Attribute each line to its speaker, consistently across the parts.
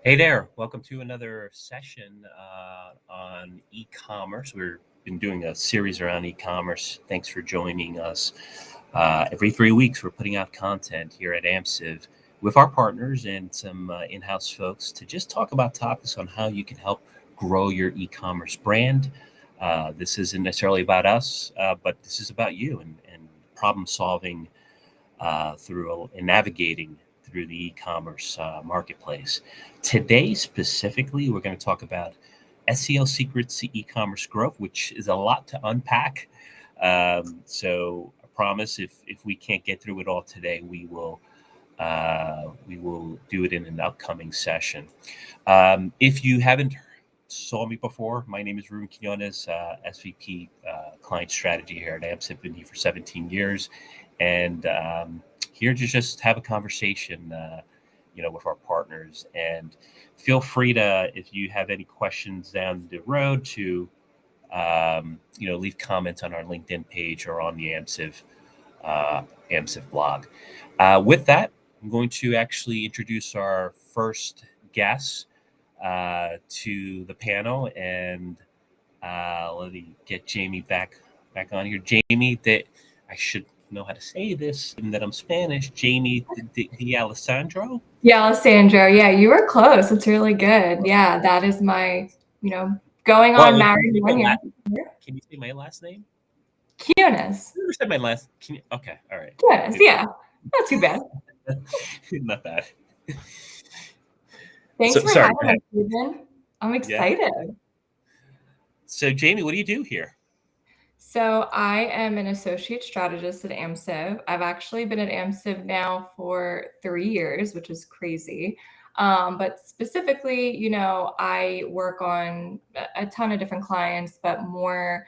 Speaker 1: Hey there, welcome to another session on e-commerce. We've been doing a series around e-commerce. Thanks for joining us. Every 3 weeks, we're putting out content here at Amsive with our partners and some in-house folks to just talk about topics on how you can help grow your e-commerce brand. This isn't necessarily about us, but this is about you and problem solving through and navigating through the e-commerce marketplace. Today, specifically, we're going to talk about SEO secrets to e-commerce growth, which is a lot to unpack. So I promise if we can't get through it all today, we will do it in an upcoming session. If you haven't saw me before, my name is Ruben Quinones, SVP Client Strategy here at Amsive. Been here for 17 years, and here to just have a conversation, with our partners. And feel free to, if you have any questions down the road, to leave comments on our LinkedIn page or on the Amsive blog. With that, I'm going to actually introduce our first guest to the panel, and let me get Jamie back on here. Jamie, that I should know how to say this, and that I'm Spanish. Jamie de Alessandro.
Speaker 2: Yeah, Alessandro. Yeah, you were close. It's really good. Yeah, that is my, going on married 1 year.
Speaker 1: Can you say my last name?
Speaker 2: Quinones.
Speaker 1: You never said my last. Okay, all right.
Speaker 2: Quinones. Yeah, not too bad.
Speaker 1: Not bad.
Speaker 2: Thanks for having us, Ruben. I'm excited.
Speaker 1: Yeah. So, Jamie, what do you do here?
Speaker 2: So I am an associate strategist at Amsive. I've actually been at Amsive now for 3 years, which is crazy. But specifically, I work on a ton of different clients, but more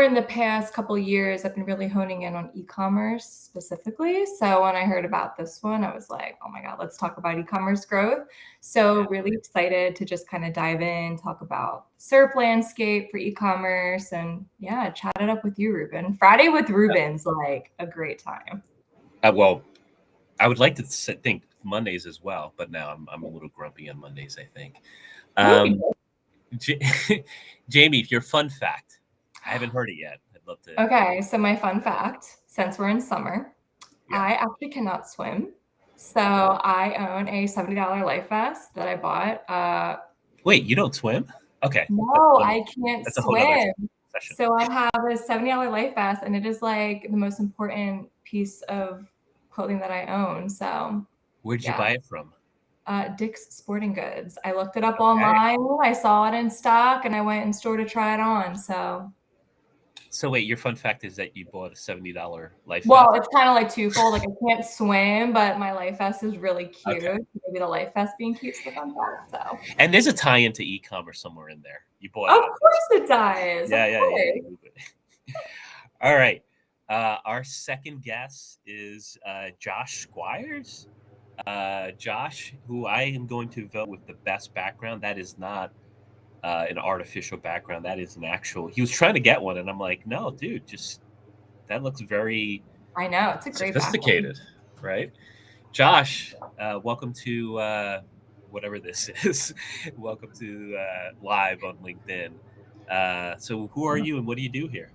Speaker 2: in the past couple of years, I've been really honing in on e-commerce specifically. So when I heard about this one, I was like, oh my God, let's talk about e-commerce growth. So really excited to just kind of dive in, talk about the SERP landscape for e-commerce, and chat it up with you, Ruben. Friday with Ruben's like a great time.
Speaker 1: Well, I would like to think Mondays as well, but now I'm a little grumpy on Mondays, I think. Jamie, your fun fact. I haven't heard it yet. I'd love to.
Speaker 2: Okay, so my fun fact, since we're in summer, I actually cannot swim. So I own a $70 life vest that I bought.
Speaker 1: Wait, you don't swim? Okay.
Speaker 2: No, I can't swim. So I have a $70 life vest, and it is like the most important piece of clothing that I own. So
Speaker 1: where'd you buy it from?
Speaker 2: Dick's Sporting Goods. I looked it up online. I saw it in stock, and I went in store to try it on.
Speaker 1: So wait, your fun fact is that you bought a $70 life vest?
Speaker 2: Well, it's kind of like twofold. Like, I can't swim, but my life vest is really cute. Okay. Maybe the life vest being cute is the fun fact. So.
Speaker 1: And there's a tie into e-commerce somewhere in there. You bought
Speaker 2: it. Of course it does.
Speaker 1: Yeah. All right. Our second guest is Josh Squires. Josh, who I am going to vote with the best background. That is not an artificial background. That is an actual. He was trying to get one, and I'm like, no, dude, just that looks very.
Speaker 2: I know, it's a great
Speaker 1: sophisticated, background. Right? Josh, welcome to whatever this is. Welcome to live on LinkedIn. So, who are you, and what do you do here?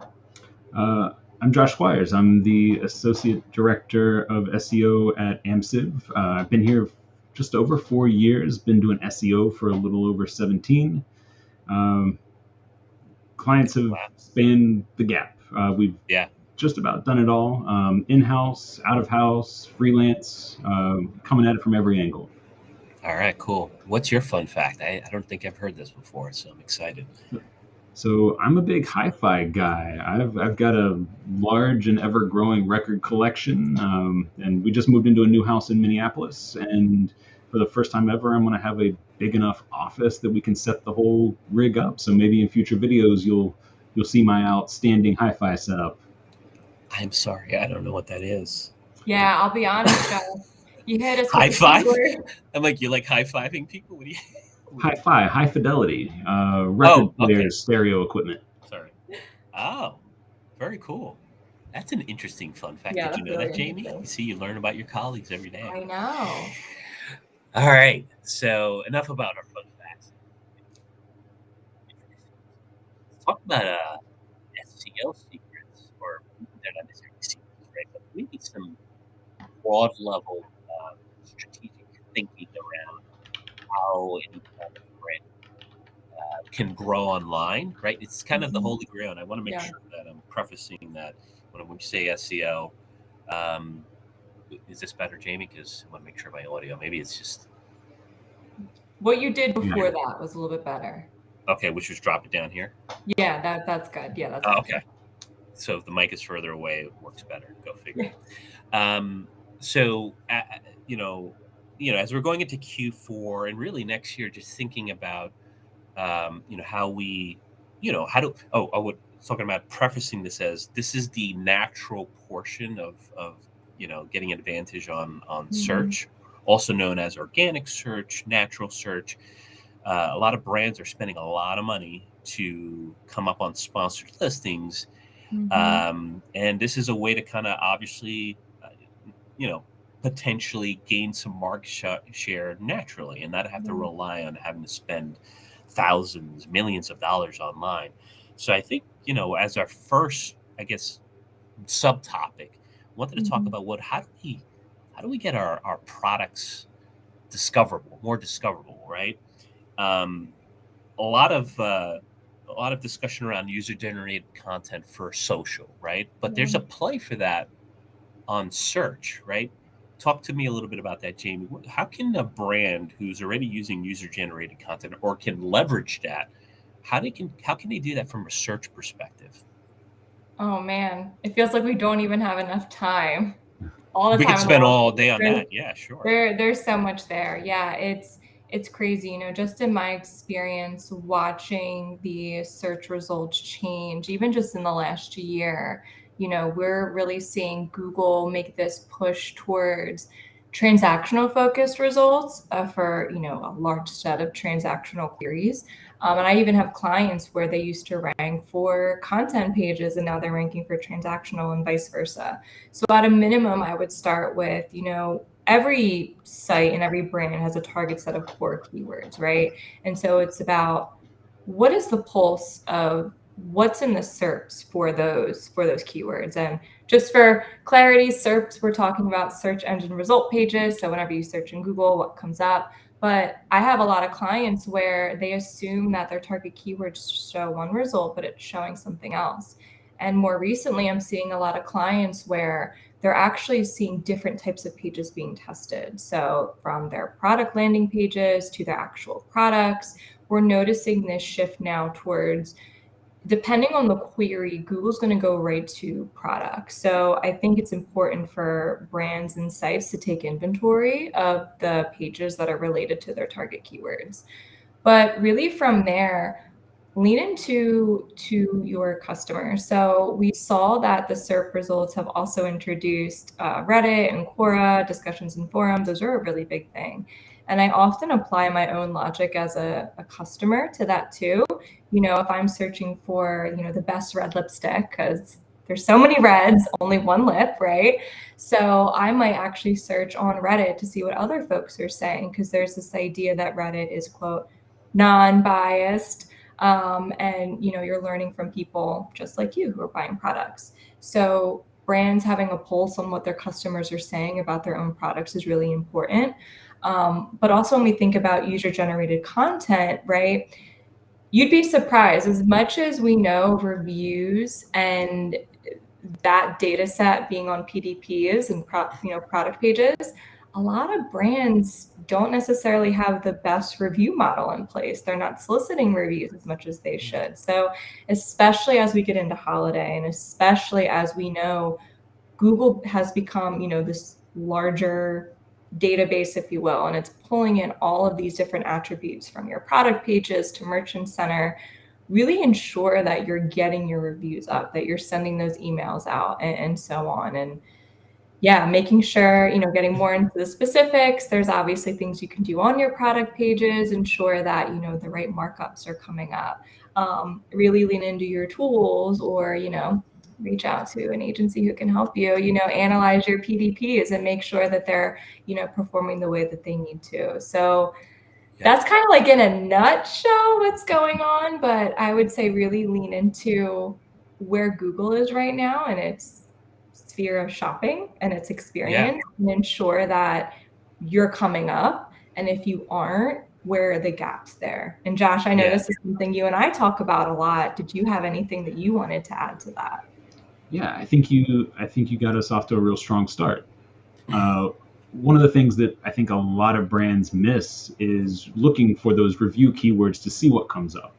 Speaker 3: I'm Josh Squires. I'm the Associate Director of SEO at Amsive. I've been here just over 4 years, been doing SEO for a little over 17. Clients have spanned the gap. We've just about done it all. In-house, out-of-house, freelance, coming at it from every angle.
Speaker 1: All right, cool. What's your fun fact? I don't think I've heard this before, so I'm excited.
Speaker 3: So I'm a big hi-fi guy. I've got a large and ever-growing record collection, and we just moved into a new house in Minneapolis. And for the first time ever, I'm going to have a big enough office that we can set the whole rig up. So maybe in future videos, you'll see my outstanding hi-fi setup.
Speaker 1: I'm sorry, I don't know what that is.
Speaker 2: Yeah, I'll be honest, Josh. You hit us
Speaker 1: high five. I'm like, you like high-fiving people? What do you?
Speaker 3: Hi-fi, high fidelity, record players, stereo equipment.
Speaker 1: Sorry. Oh, very cool. That's an interesting fun fact. Did you know that, Jamie? You see, you learn about your colleagues every day.
Speaker 2: I know.
Speaker 1: All right. So enough about our fun facts. Let's talk about SEO secrets, or they're not necessarily secrets, right? But maybe some broad level strategic thinking around how an e-commerce brand can grow online, right? It's kind of the holy grail. And I want to make sure that I'm prefacing that when we say SEO. Is this better, Jamie? Because I want to make sure my audio, maybe it's just.
Speaker 2: What you did before that was a little bit better.
Speaker 1: Okay, which was drop it down here.
Speaker 2: Yeah, that's good. Yeah, that's
Speaker 1: okay. So if the mic is further away, it works better. Go figure. So as we're going into Q4 and really next year, just thinking about how we, I was talking about prefacing this as this is the natural portion of getting an advantage on search, also known as organic search, natural search. A lot of brands are spending a lot of money to come up on sponsored listings. And this is a way to kind of obviously, potentially gain some market share naturally and not have to rely on having to spend thousands, millions of dollars online. So I think, as our first, I guess, subtopic, I wanted to talk about how do we get our products more discoverable, right? A lot of discussion around user-generated content for social, right? But there's a play for that on search, right? Talk to me a little bit about that, Jamie. How can a brand who's already using user-generated content or can leverage that, how can they do that from a search perspective?
Speaker 2: Oh man, it feels like we don't even have enough time. All the
Speaker 1: we
Speaker 2: time
Speaker 1: could spend all day on that. Yeah, sure.
Speaker 2: There's so much there. Yeah, it's crazy. Just in my experience watching the search results change, even just in the last year, we're really seeing Google make this push towards transactional focused results for, a large set of transactional queries. And I even have clients where they used to rank for content pages and now they're ranking for transactional and vice versa. So at a minimum, I would start with, every site and every brand has a target set of core keywords, right? And so it's about what is the pulse of what's in the SERPs for those keywords. And just for clarity, SERPs, we're talking about search engine result pages. So whenever you search in Google, what comes up. But I have a lot of clients where they assume that their target keywords show one result, but it's showing something else. And more recently, I'm seeing a lot of clients where they're actually seeing different types of pages being tested. So from their product landing pages to their actual products, we're noticing this shift now towards, depending on the query, Google's going to go right to products. So I think it's important for brands and sites to take inventory of the pages that are related to their target keywords. But really from there, lean into your customers. So we saw that the SERP results have also introduced Reddit and Quora, discussions in forums. Those are a really big thing. And I often apply my own logic as a customer to that too. If I'm searching for, the best red lipstick, because there's so many reds, only one lip, right? So I might actually search on Reddit to see what other folks are saying, because there's this idea that Reddit is, quote, non-biased. And you're learning from people just like you who are buying products. So brands having a pulse on what their customers are saying about their own products is really important. But also when we think about user-generated content, right? You'd be surprised, as much as we know reviews and that data set being on PDPs and product pages, a lot of brands don't necessarily have the best review model in place. They're not soliciting reviews as much as they should. So especially as we get into holiday, and especially as we know, Google has become, this larger database, if you will, and it's pulling in all of these different attributes from your product pages to Merchant Center. Really ensure that you're getting your reviews up, that you're sending those emails out, and so on. And yeah, making sure, getting more into the specifics. There's obviously things you can do on your product pages, ensure that, the right markups are coming up. Really lean into your tools, or, reach out to an agency who can help you, analyze your PDPs and make sure that they're, performing the way that they need to. So that's kind of like in a nutshell what's going on, but I would say really lean into where Google is right now and its sphere of shopping and its experience, and ensure that you're coming up. And if you aren't, where are the gaps there? And Josh, I know this is something you and I talk about a lot. Did you have anything that you wanted to add to that?
Speaker 3: Yeah, I think you got us off to a real strong start. One of the things that I think a lot of brands miss is looking for those review keywords to see what comes up.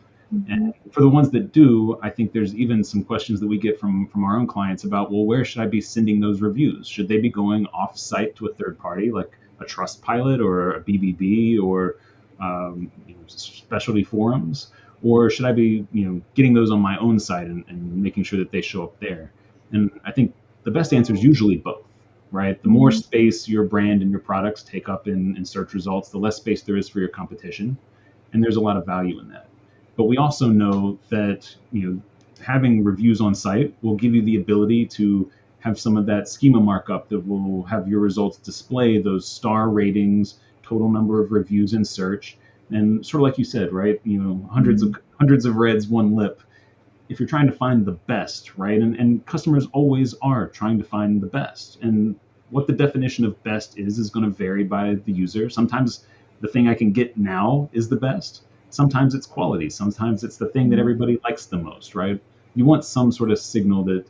Speaker 3: And for the ones that do, I think there's even some questions that we get from our own clients about, well, where should I be sending those reviews? Should they be going off-site to a third party like a Trustpilot or a BBB or specialty forums? Or should I be getting those on my own site and making sure that they show up there? And I think the best answer is usually both, right? The more space your brand and your products take up in search results, the less space there is for your competition. And there's a lot of value in that. But we also know that having reviews on site will give you the ability to have some of that schema markup that will have your results display those star ratings, total number of reviews in search, and sort of like you said, right? Hundreds of reds, one lip. If you're trying to find the best, right? And customers always are trying to find the best. And what the definition of best is going to vary by the user. Sometimes the thing I can get now is the best. Sometimes it's quality. Sometimes it's the thing that everybody likes the most, right? You want some sort of signal that,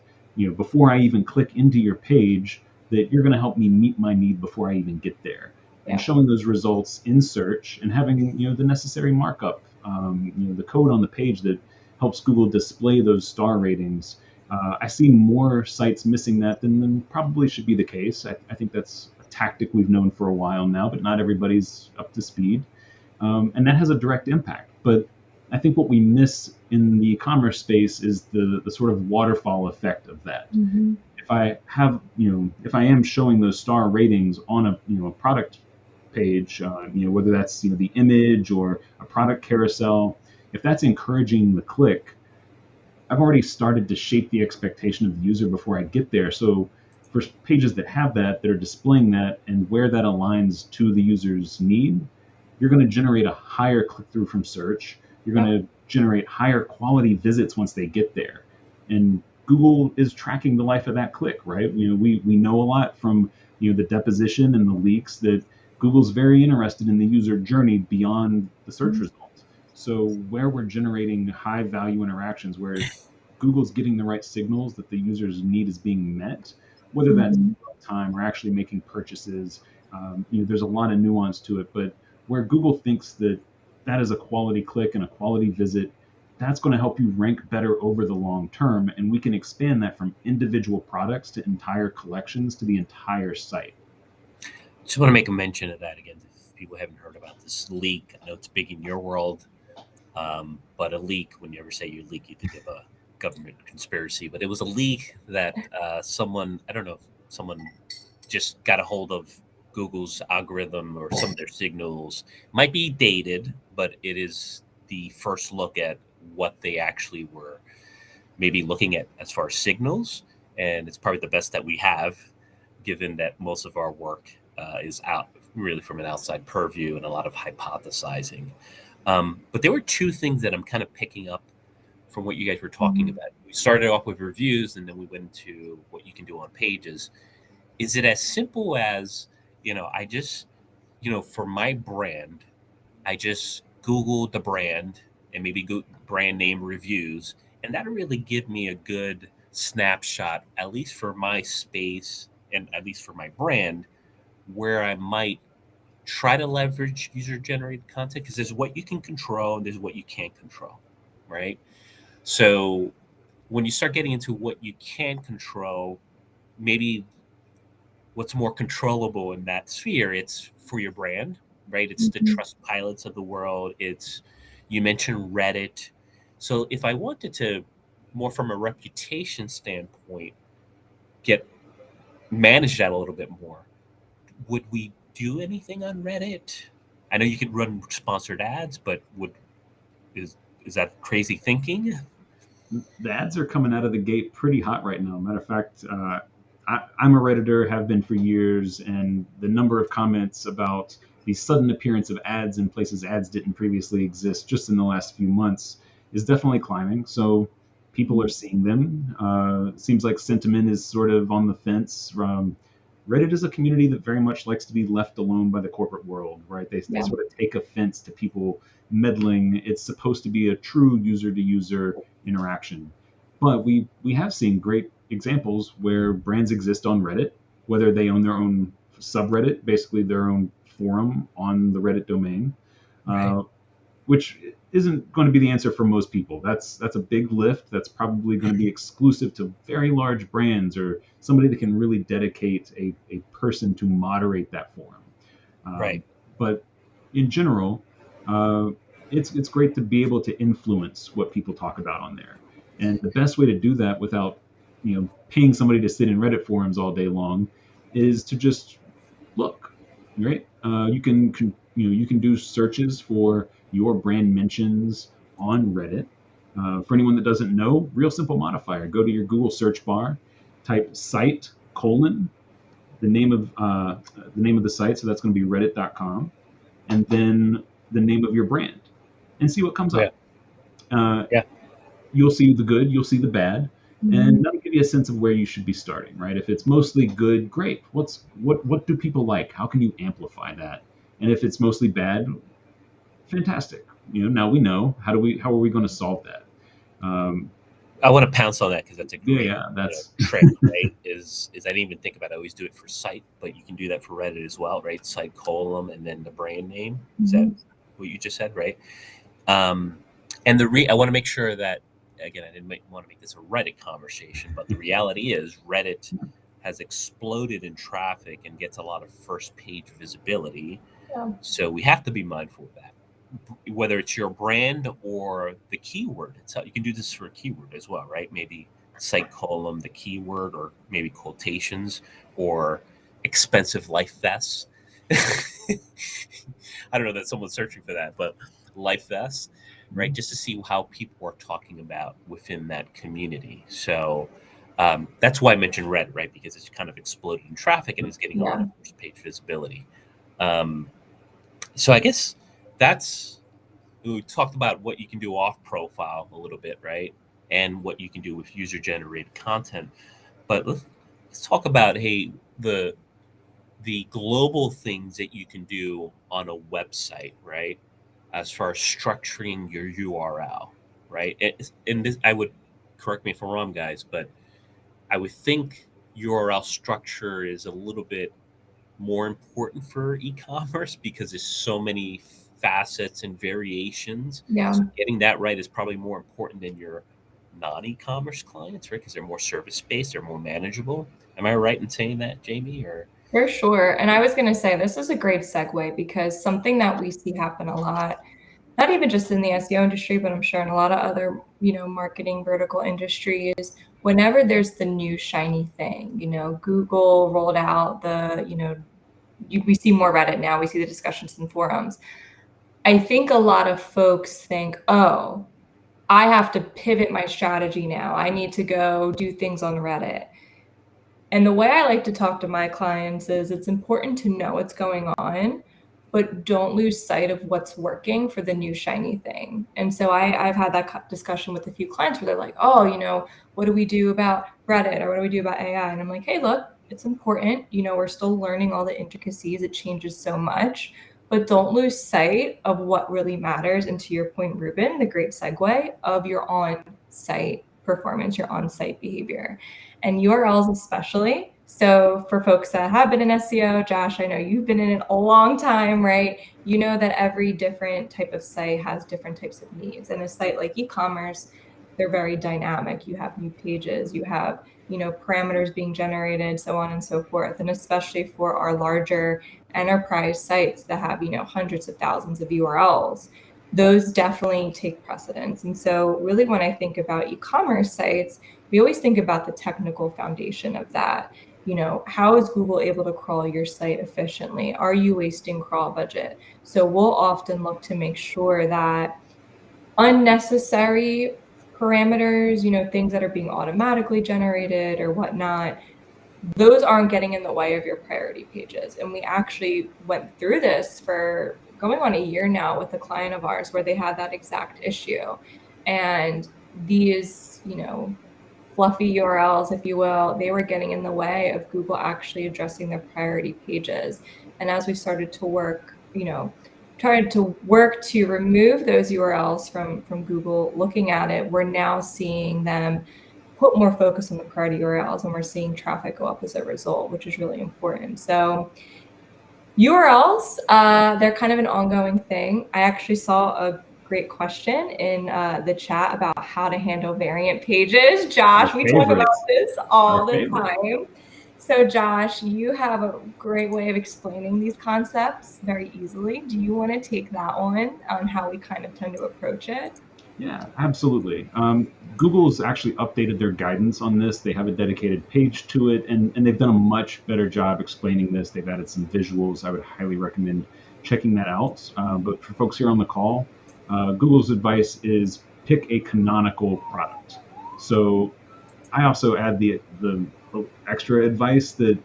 Speaker 3: before I even click into your page, that you're going to help me meet my need before I even get there. And showing those results in search and having, the necessary markup, the code on the page that helps Google display those star ratings. I see more sites missing that than probably should be the case. I think that's a tactic we've known for a while now, but not everybody's up to speed. And that has a direct impact. But I think what we miss in the e-commerce space is the sort of waterfall effect of that. If I have, if I am showing those star ratings on a product page, whether that's the image or a product carousel, if that's encouraging the click, I've already started to shape the expectation of the user before I get there. So for pages that have that are displaying that and where that aligns to the user's need, you're going to generate a higher click-through from search. You're going to generate higher quality visits once they get there. And Google is tracking the life of that click, right? We know a lot from the deposition and the leaks that Google's very interested in the user journey beyond the search results. So where we're generating high value interactions, where Google's getting the right signals that the user's need is being met, whether that's time or actually making purchases, there's a lot of nuance to it. But where Google thinks that is a quality click and a quality visit, that's going to help you rank better over the long term. And we can expand that from individual products to entire collections to the entire site.
Speaker 1: Just want to make a mention of that again. If people haven't heard about this leak, I know it's big in your world, but a leak, when you ever say you leak, you think of a government conspiracy. But it was a leak that someone just got a hold of Google's algorithm or some of their signals. Might be dated, but it is the first look at what they actually were maybe looking at as far as signals. And it's probably the best that we have, given that most of our work is out really from an outside purview and a lot of hypothesizing. But there were two things that I'm kind of picking up from what you guys were talking about. We started off with reviews and then we went into what you can do on pages. Is it as simple as, I just, for my brand, I just Google the brand and maybe go brand name reviews, and that'll really give me a good snapshot, at least for my space and at least for my brand, where I might try to leverage user-generated content, because there's what you can control and there's what you can't control, right? So when you start getting into what you can control, maybe what's more controllable in that sphere, it's for your brand, right? It's the Trustpilots of the world. You mentioned Reddit. So if I wanted to, more from a reputation standpoint, manage that a little bit more, would we do anything on Reddit? I know you could run sponsored ads, but is that crazy thinking?
Speaker 3: The ads are coming out of the gate pretty hot right now. Matter of fact, I'm a Redditor, have been for years, and the number of comments about the sudden appearance of ads in places ads didn't previously exist just in the last few months is definitely climbing. So people are seeing them. Seems like sentiment is sort of on the fence. Reddit is a community that very much likes to be left alone by the corporate world, right? They sort of take offense to people meddling. It's supposed to be a true user-to-user interaction. But we have seen great examples where brands exist on Reddit, whether they own their own subreddit, basically their own forum on the Reddit domain, which isn't going to be the answer for most people. That's a big lift. That's probably going to be exclusive to very large brands or somebody that can really dedicate a person to moderate that forum. But in general, it's great to be able to influence what people talk about on there. And the best way to do that without, paying somebody to sit in Reddit forums all day long is to just look, right? You can do searches for your brand mentions on Reddit. For anyone that doesn't know, real simple modifier. Go to your Google search bar, type site : the name of the site. So that's going to be reddit.com, and then the name of your brand, and see what comes up. You'll see the good, you'll see the bad, and that'll give you a sense of where you should be starting, right? If it's mostly good, great. What do people like? How can you amplify that? And if it's mostly bad, fantastic. Now we know how are we going to solve that?
Speaker 1: I want to pounce on that because that's a great trick, right? Is I didn't even think about it. I always do it for site, but you can do that for Reddit as well, right? Site column and then the brand name. Is that what you just said, right? And I want to make sure that, again, I didn't want to make this a Reddit conversation, but the reality is Reddit has exploded in traffic and gets a lot of first page visibility. So we have to be mindful of that. Whether it's your brand or the keyword itself, you can do this for a keyword as well, right? Maybe site column, the keyword, or maybe quotations or expensive life vests. I don't know that someone's searching for that, but life vests, right? Just to see how people are talking about within that community. So that's why I mentioned Reddit, right? Because it's kind of exploded in traffic and it's getting a lot of first page visibility. So I guess we talked about what you can do off profile a little bit, right? And what you can do with user generated content. But let's talk about, the global things that you can do on a website, right? As far as structuring your URL, right? And this, I would, correct me if I'm wrong, guys, but I would think URL structure is a little bit more important for e-commerce because there's so many facets and variations. So getting that right is probably more important than your non-e-commerce clients, right? Because they're more service-based, they're more manageable. Am I right in saying that, Jamie? Or
Speaker 2: for sure. And I was going to say, this is a great segue because something that we see happen a lot, not even just in the SEO industry, but I'm sure in a lot of other, marketing vertical industries, whenever there's the new shiny thing, Google rolled out we see more Reddit now, we see the discussions in forums. I think a lot of folks think, oh, I have to pivot my strategy now. I need to go do things on Reddit. And the way I like to talk to my clients is it's important to know what's going on, but don't lose sight of what's working for the new shiny thing. And so I've had that discussion with a few clients where they're like, oh, what do we do about Reddit or what do we do about AI? And I'm like, hey, look, it's important. We're still learning all the intricacies. It changes so much, but don't lose sight of what really matters. And to your point, Ruben, the great segue of your on-site performance, your on-site behavior. And URLs especially. So for folks that have been in SEO, Josh, I know you've been in it a long time, right? You know that every different type of site has different types of needs. And a site like eCommerce, they're very dynamic. You have new pages, you have, parameters being generated, so on and so forth. And especially for our larger enterprise sites that have, hundreds of thousands of URLs, those definitely take precedence. And so really when I think about e-commerce sites, we always think about the technical foundation of that. How is Google able to crawl your site efficiently? Are you wasting crawl budget? So we'll often look to make sure that unnecessary parameters, things that are being automatically generated or whatnot, those aren't getting in the way of your priority pages. And we actually went through this for going on a year now with a client of ours where they had that exact issue. And these, fluffy URLs, if you will, they were getting in the way of Google actually addressing their priority pages. And as we started to work, tried to work to remove those URLs from Google looking at it, we're now seeing them put more focus on the priority URLs, and we're seeing traffic go up as a result, which is really important. So URLs, they're kind of an ongoing thing. I actually saw a great question in the chat about how to handle variant pages. Josh, we talk about this all the time. So Josh, you have a great way of explaining these concepts very easily. Do you want to take that on how we kind of tend to approach it?
Speaker 3: Yeah, absolutely. Google's actually updated their guidance on this. They have a dedicated page to it, and they've done a much better job explaining this. They've added some visuals. I would highly recommend checking that out. But for folks here on the call, Google's advice is pick a canonical product. So I also add the extra advice that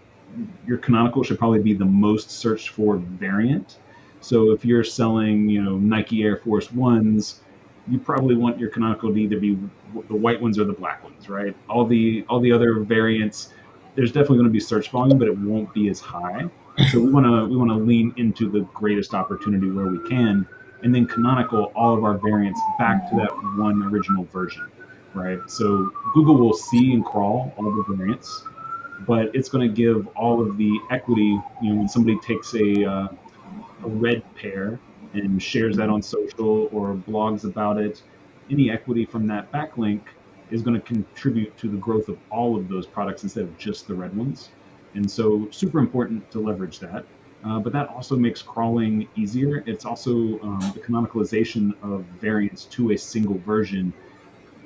Speaker 3: your canonical should probably be the most searched for variant. So if you're selling, Nike Air Force Ones, you probably want your canonical to either be the white ones or the black ones, right? All the other variants, there's definitely going to be search volume, but it won't be as high. So we want to lean into the greatest opportunity where we can, and then canonical all of our variants back to that one original version, right? So Google will see and crawl all the variants, but it's going to give all of the equity. When somebody takes a red pair and shares that on social or blogs about it, any equity from that backlink is going to contribute to the growth of all of those products instead of just the red ones. And so super important to leverage that. But that also makes crawling easier. It's also the canonicalization of variants to a single version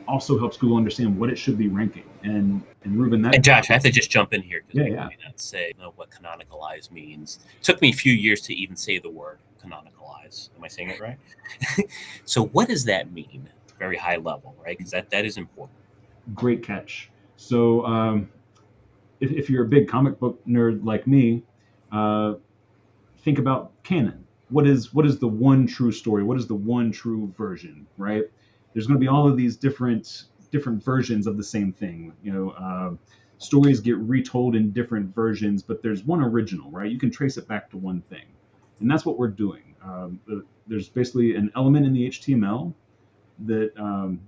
Speaker 3: also helps Google understand what it should be ranking. And Ruben,
Speaker 1: and Josh, I have to just jump in here because
Speaker 3: we
Speaker 1: may not say what canonicalize means. It took me a few years to even say the word canonicalize. Am I saying it right? So what does that mean? Very high level, right? Because that is important.
Speaker 3: Great catch. So if you're a big comic book nerd like me, think about canon. What is the one true story? What is the one true version, right? There's going to be all of these different versions of the same thing. Stories get retold in different versions, but there's one original, right? You can trace it back to one thing, and that's what we're doing. There's basically an element in the HTML that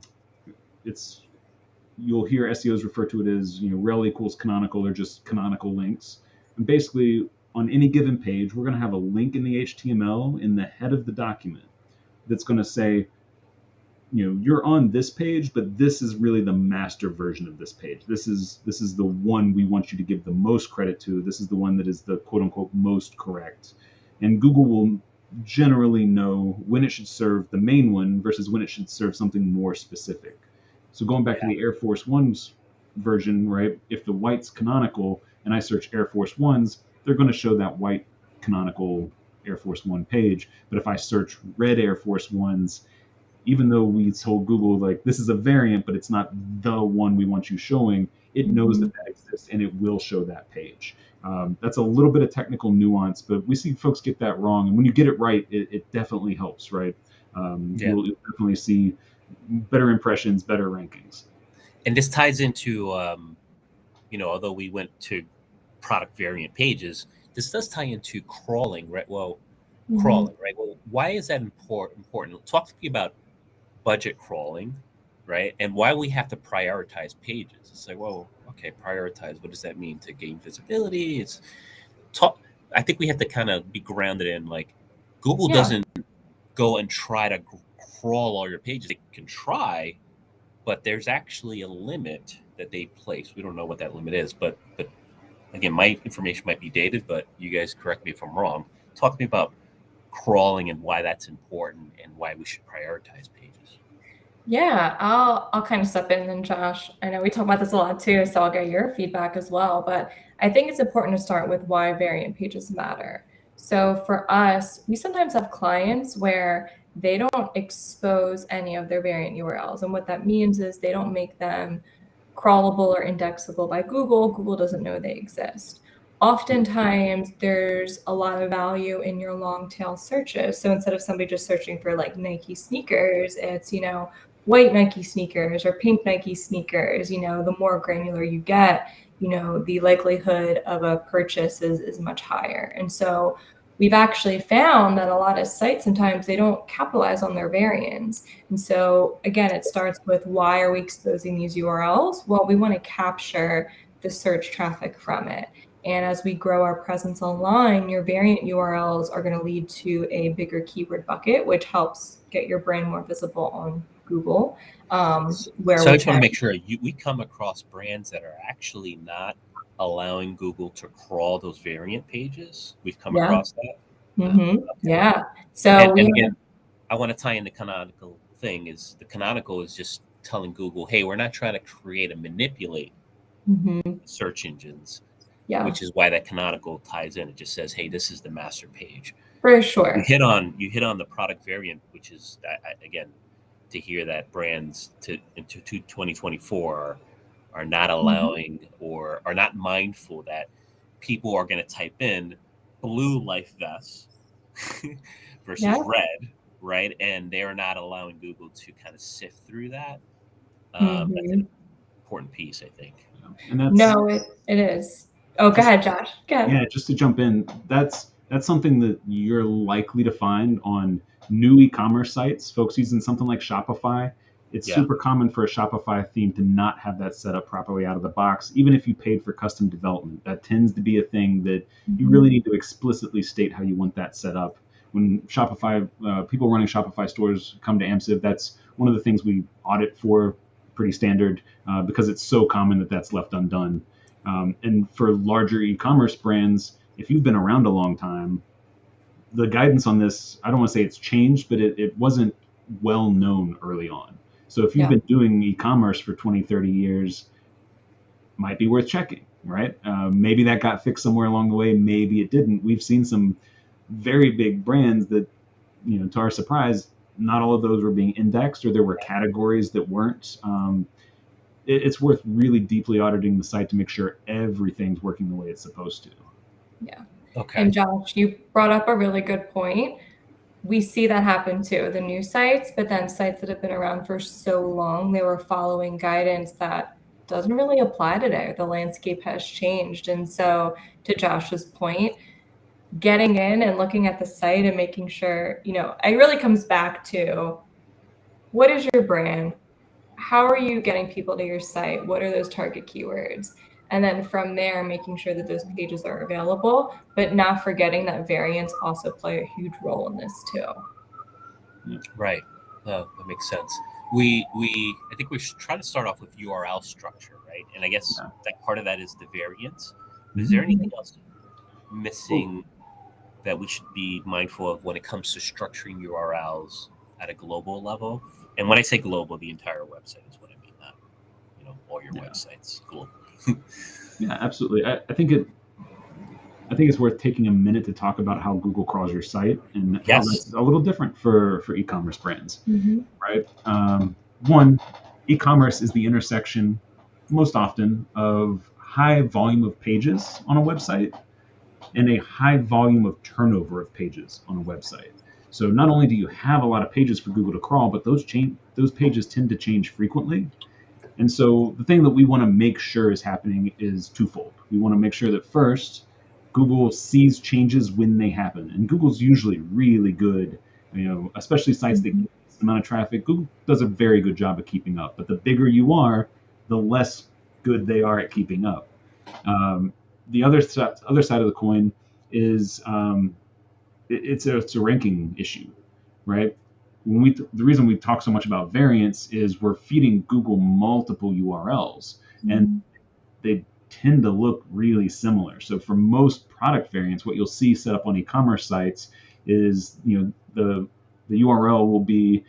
Speaker 3: you'll hear SEOs refer to it as rel equals canonical or just canonical links. And basically, on any given page, we're going to have a link in the HTML in the head of the document that's going to say, you're on this page, but this is really the master version of this page. This is the one we want you to give the most credit to. This is the one that is the quote unquote most correct. And Google will generally know when it should serve the main one versus when it should serve something more specific. So going back to the Air Force Ones version, right? If the white's canonical and I search Air Force Ones, they're going to show that white canonical Air Force One page. But if I search red Air Force Ones, even though we told Google this is a variant, but it's not the one we want you showing, it knows that exists and it will show that page. That's a little bit of technical nuance, but we see folks get that wrong. And when you get it right, it definitely helps, right? You'll definitely see better impressions, better rankings.
Speaker 1: And this ties into, although we went to product variant pages, this does tie into crawling, right? Well, crawling, right? Well, why is that important? Talk to me about budget crawling, right? And why we have to prioritize pages. It's okay, prioritize. What does that mean? To gain visibility? I think we have to kind of be grounded in Google doesn't go and try to crawl all your pages. They can try, but there's actually a limit that they place. We don't know what that limit is, but again, my information might be dated, but you guys correct me if I'm wrong. Talk to me about crawling and why that's important and why we should prioritize pages.
Speaker 2: Yeah, I'll kind of step in, and then Josh, I know we talk about this a lot too, so I'll get your feedback as well. But I think it's important to start with why variant pages matter. So for us, we sometimes have clients where they don't expose any of their variant URLs. And what that means is they don't make them crawlable or indexable by Google. Google doesn't know they exist. Oftentimes, there's a lot of value in your long tail searches. So instead of somebody just searching for like Nike sneakers, it's, white Nike sneakers or pink Nike sneakers. The more granular you get, the likelihood of a purchase is much higher. And so we've actually found that a lot of sites sometimes they don't capitalize on their variants. And so again, it starts with, why are we exposing these URLs? Well, we want to capture the search traffic from it. And as we grow our presence online, your variant URLs are going to lead to a bigger keyword bucket, which helps get your brand more visible on Google.
Speaker 1: So I just want to make sure we come across brands that are actually not allowing Google to crawl those variant pages. We've come across that.
Speaker 2: Okay. Yeah. So
Speaker 1: and again, I want to tie in the canonical thing. Is the canonical is just telling Google, hey, we're not trying to create and manipulate search engines. Yeah. Which is why that canonical ties in. It just says, hey, this is the master page.
Speaker 2: For sure.
Speaker 1: You hit on the product variant, which is again, to hear that brands into 2024 are not allowing or are not mindful that people are going to type in blue life vests versus red, right? And they're not allowing Google to kind of sift through that. That's an important piece, I think.
Speaker 2: And it is. Oh, go ahead, Josh. Go ahead.
Speaker 3: Yeah, just to jump in, that's something that you're likely to find on new e-commerce sites. Folks using something like Shopify. It's super common for a Shopify theme to not have that set up properly out of the box, even if you paid for custom development. That tends to be a thing that you really need to explicitly state how you want that set up. When Shopify, people running Shopify stores come to Amsive, that's one of the things we audit for, pretty standard, because it's so common that that's left undone. And for larger e-commerce brands, if you've been around a long time, the guidance on this, I don't want to say it's changed, but it wasn't well known early on. So if you've been doing e-commerce for 20, 30 years, might be worth checking, right? Maybe that got fixed somewhere along the way. Maybe it didn't. We've seen some very big brands that, to our surprise, not all of those were being indexed, or there were categories that weren't. It's worth really deeply auditing the site to make sure everything's working the way it's supposed to.
Speaker 2: Yeah. Okay. And Josh, you brought up a really good point. We see that happen too, the new sites, but then sites that have been around for so long, they were following guidance that doesn't really apply today. The landscape has changed. And so to Josh's point, getting in and looking at the site and making sure, it really comes back to, what is your brand? How are you getting people to your site? What are those target keywords? And then from there, making sure that those pages are available, but not forgetting that variants also play a huge role in this too.
Speaker 1: Right. That makes sense. I think we should try to start off with URL structure, right? And I guess that part of that is the variants. Is there anything else missing that we should be mindful of when it comes to structuring URLs at a global level? And when I say global, the entire website is what I mean, not all your websites global.
Speaker 3: Yeah, absolutely. I think it's worth taking a minute to talk about how Google crawls your site, and how that's a little different for e-commerce brands, right? One, e-commerce is the intersection most often of high volume of pages on a website and a high volume of turnover of pages on a website. So not only do you have a lot of pages for Google to crawl, but those pages tend to change frequently. And so the thing that we want to make sure is happening is twofold. We want to make sure that first, Google sees changes when they happen. And Google's usually really good, especially sites that get this amount of traffic. Google does a very good job of keeping up. But the bigger you are, the less good they are at keeping up. The other side of the coin is it's a ranking issue, right? The reason we talk so much about variants is we're feeding Google multiple URLs, and they tend to look really similar. So for most product variants, what you'll see set up on e-commerce sites is, the URL will be